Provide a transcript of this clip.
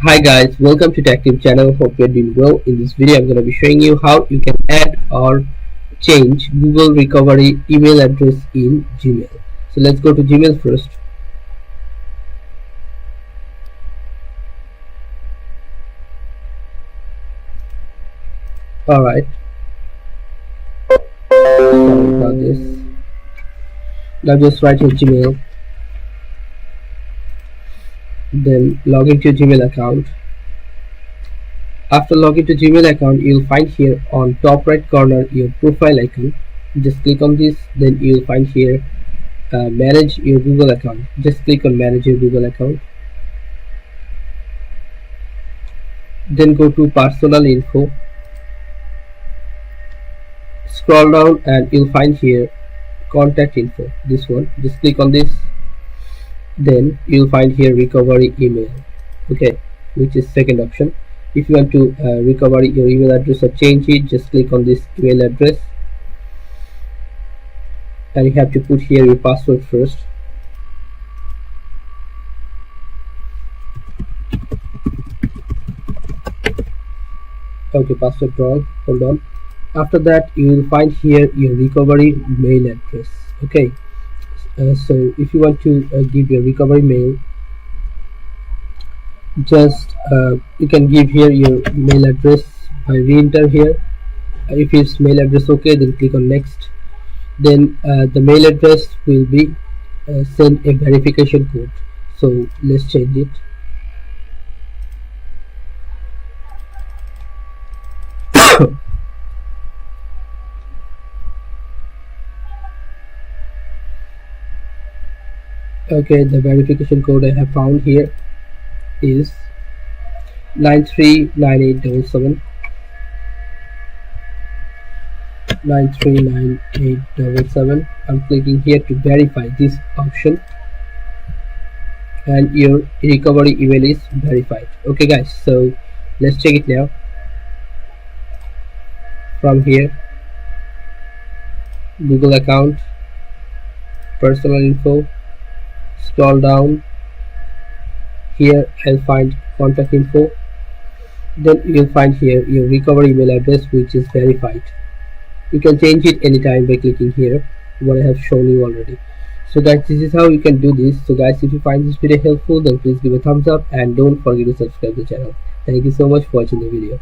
Hi guys, welcome to TechTip channel. Hope you're doing well. In this video, I'm going to be showing you how you can add or change Google Recovery email address in Gmail. So let's go to Gmail first. Alright, sorry about this. Now just write your Gmail, then log into your Gmail account. After login to Gmail account, you'll find here on top right corner your profile icon. Just click on this, then you'll find here manage your Google account. Just click on manage your Google account. Then go to personal info. Scroll down and you'll find here contact info. This one. Just click on this. Then you'll find here recovery email. Okay, which is second option. If you want to recover your email address or change it, just click on this email address and you have to put here your password first. Okay, password wrong, hold on. After that you will find here your recovery mail address. Okay, so if you want to give your recovery mail, just you can give here your mail address by re-enter here. If it's mail address okay, then click on next. Then the mail address will be send a verification code, so let's change it. Okay, the verification code I have found here is 939877 939877. I'm clicking here to verify this option and your recovery email is verified. Okay guys, so let's check it now. From here, Google account, personal info, scroll down. Here I'll find contact info. Then you'll find here your recovery email address, which is verified. You can change it anytime by clicking here, what I have shown you already. So guys, this is how you can do this. So guys, if you find this video helpful, then please give a thumbs up and don't forget to subscribe to the channel. Thank you so much for watching the video.